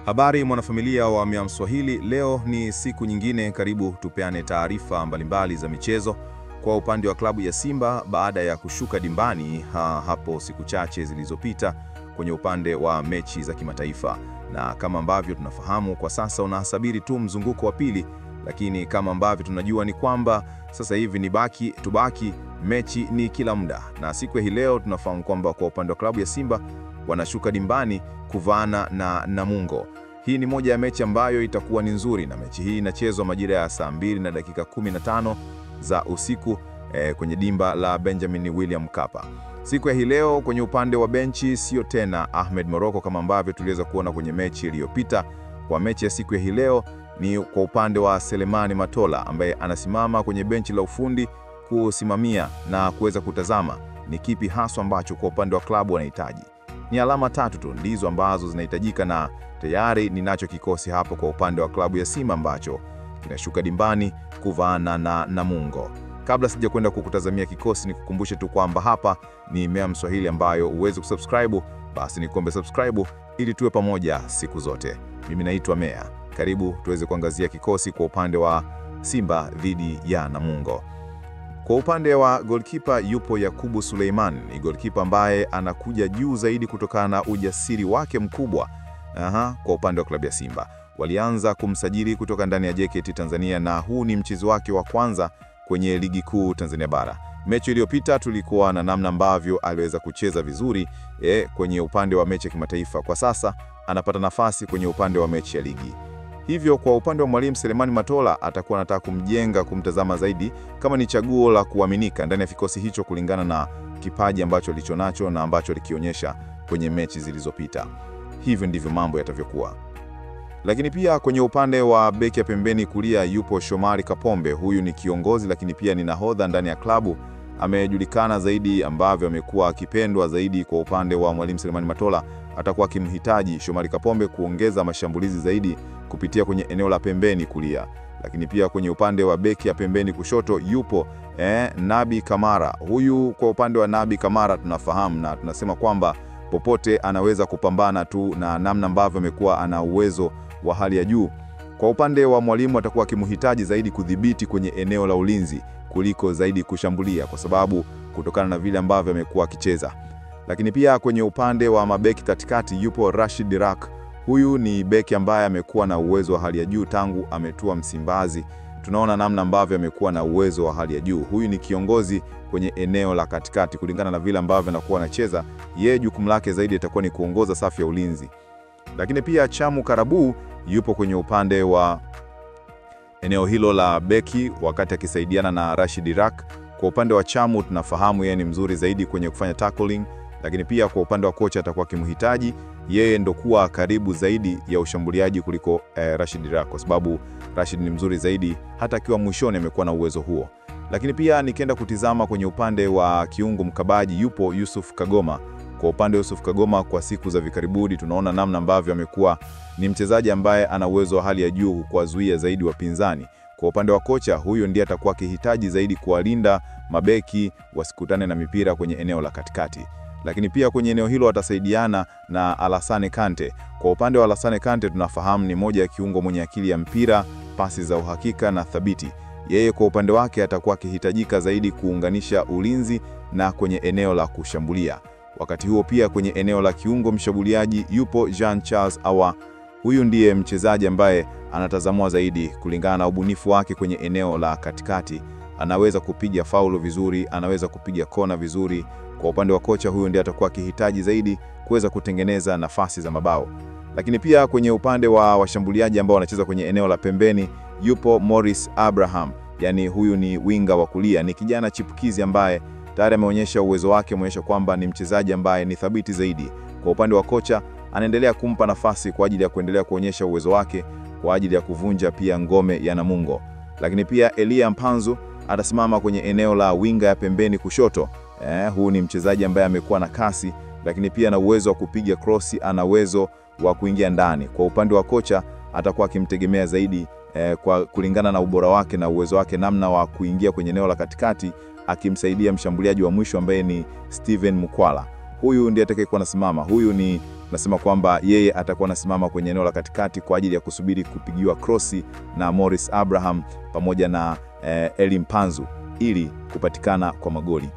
Habari mwanafamilia wa Miam Swahili, leo ni siku nyingine, karibu tupeane taarifa mbalimbali za michezo kwa upande wa klabu ya Simba baada ya kushuka dimbani hapo siku chache zilizopita kwenye upande wa mechi za kimataifa. Na kama ambavyo tunafahamu kwa sasa unasubiri tu mzunguko wa pili, lakini kama ambavyo tunajua ni kwamba sasa hivi ni tubaki mechi ni kila muda. Na siku ya hii leo tunafahamu kwamba kwa upande wa klabu ya Simba wanashuka dimbani kuvaana na Namungo. Hii ni moja ya mechi ambayo itakuwa ni nzuri, na mechi hii inachezwa majira ya saa 2:15 za usiku kwenye dimba la Benjamin William Mkapa. Siku ya hii leo kwenye upande wa benchi sio tena Ahmed Morocco kama ambavyo tuliweza kuona kwenye mechi iliyopita. Kwa mechi ya siku ya hii leo ni kwa upande wa Selemani Matola ambaye anasimama kwenye benchi la ufundi kusimamia na kuweza kutazama ni kipi haswa ambacho kwa upande wa klabu wanahitaji. Ni alama 3 tu ndizo ambazo zinahitajika, na tayari ninacho kikosi hapo kwa upande wa klabu ya Simba ambacho kinashuka dimbani kuvaana na Namungo. Kabla sija kwenda kukutazamia kikosi, nikukumbushe tu kwamba hapa ni Miam Swahili ambayo uweze kusubscribe, basi nikombe subscribe ili tuwe pamoja siku zote. Mimi naitwa Mea. Karibu tuweze kuangazia kikosi kwa upande wa Simba dhidi ya Namungo. Kwa upande wa goalkeeper yupo Yakubu Suleiman, ni goalkeeper ambaye anakuja juu zaidi kutokana na ujasiri wake mkubwa. Kwa upande wa klabu ya Simba walianza kumsajili kutoka ndani ya JKT Tanzania, na huu ni mchezo wake wa kwanza kwenye ligi kuu Tanzania bara. Mechi iliyopita tulikuwa na namna ambavyo aliweza kucheza vizuri kwenye upande wa mechi ya kimataifa. Kwa sasa anapata nafasi kwenye upande wa mechi ya ligi. Hivyo kwa upande wa mwalimu Selemani Matola atakuwa anataka kumtazama zaidi kama ni chaguo la kuaminika ndani ya kikosi hicho kulingana na kipaji ambacho alichonacho na ambacho alikionyesha kwenye mechi zilizopita. Hivyo ndivyo mambo yatavyokuwa. Lakini pia kwenye upande wa beki ya pembeni kulia yupo Shomari Kapombe. Huyu ni kiongozi lakini pia ni nahodha ndani ya klabu. Amejulikana zaidi ambavyo amekuwa akipendwa zaidi. Kwa upande wa mwalimu Selemani Matola atakuwa akimhitaji Shomari Kapombe kuongeza mashambulizi zaidi kupitia kwenye eneo la pembeni kulia. Lakini pia kwenye upande wa beki ya pembeni kushoto yupo Nabi Kamara. Huyu kwa upande wa Nabi Kamara tunafahamu na tunasema kwamba popote anaweza kupambana tu, na namna ambavyo amekuwa ana uwezo wa hali ya juu. Kwa upande wa mwalimu atakuwa akimhitaji zaidi kudhibiti kwenye eneo la ulinzi kuliko zaidi kushambulia, kwa sababu kutokana na vile ambavyo amekuwa akicheza. Lakini pia kwenye upande wa mabeki katikati yupo Rashid Rak. Huyu ni beki ambaye amekuwa na uwezo wa hali ya juu tangu ametua Msimbazi. Tunaona namna ambavyo amekuwa na uwezo wa hali ya juu. Huyu ni kiongozi kwenye eneo la katikati kulingana na vile ambavyo anakuwa anacheza. Yeye jukumu lake zaidi itakuwa ni kuongoza safu ya ulinzi. Lakini pia Chamu Karabu yupo kwenye upande wa eneo hilo la beki wakati akisaidiana na Rashid Rak. Kwa upande wa Chamu tunafahamu yeye ni mzuri zaidi kwenye kufanya tackling, lakini pia kwa upande wa kocha atakuwa akimhitaji yeye ndo kuwa karibu zaidi ya ushambuliaji kuliko Rashid Rak, kwa sababu Rashid ni mzuri zaidi, hata akiwa mwishoni amekuwa na uwezo huo. Lakini pia nikienda kutizama kwenye upande wa kiungo mkabaji yupo Yusuf Kagoma. Kwa upande wa Yusuf Kagoma kwa siku za vikaribuni tunaona namna ambavyo amekuwa ni mchezaji ambaye ana uwezo wa hali ya juu kuwazuia zaidi wapinzani. Kwa upande wa kocha, huyo ndiye atakuwa akihitaji zaidi kuwalinda mabeki wasikutane na mipira kwenye eneo la katikati. Lakini pia kwenye eneo hilo atasaidiana na Alassane Kante. Kwa upande wa Alassane Kante tunafahamu ni moja ya kiungo mwenye akili ya mpira, pasi za uhakika na thabiti. Yeye kwa upande wake atakuwa akihitajika zaidi kuunganisha ulinzi na kwenye eneo la kushambulia. Wakati huo pia kwenye eneo la kiungo mshambuliaji yupo Jean Charles Ahoua. Huyu ndiye mchezaji ambaye anatazamwa zaidi kulingana na ubunifu wake kwenye eneo la katikati. Anaweza kupiga faulo vizuri, anaweza kupiga kona vizuri. Kwa upande wa kocha, huyu ndiye atakuwa akihitaji zaidi kuweza kutengeneza nafasi za mabao. Lakini pia kwenye upande wa washambuliaji ambao wanacheza kwenye eneo la pembeni yupo Morris Abraham. Yani huyu ni winga wa kulia, ni kijana chipukizi ambaye tayari ameonyesha uwezo wake, ameonyesha kwamba ni mchezaji ambaye ni thabiti zaidi. Kwa upande wa kocha anaendelea kumpa nafasi kwa ajili ya kuendelea kuonyesha uwezo wake kwa ajili ya kuvunja pia ngome ya Namungo. Lakini pia Elia Mpanzu atasimama kwenye eneo la winga ya pembeni kushoto. Huu ni mchezaji ambaye amekuwa na kasi, lakini pia ana uwezo wa kupiga cross, ana uwezo wa kuingia ndani. Kwa upande wa kocha atakuwa akimtegemea zaidi kwa kulingana na ubora wake na uwezo wake namna wa kuingia kwenye eneo la katikati, akimsaidia mshambuliaji wa mwisho ambaye ni Steven Mukwala. Huyu ndiye atakayekuwa anasimama. Huyu ni nasema kwamba yeye atakuwa anasimama kwenye eneo la katikati kwa ajili ya kusubiri kupigiwa krosi na Morris Abraham pamoja na Eli Mpanzu ili kupatikana kwa magoli.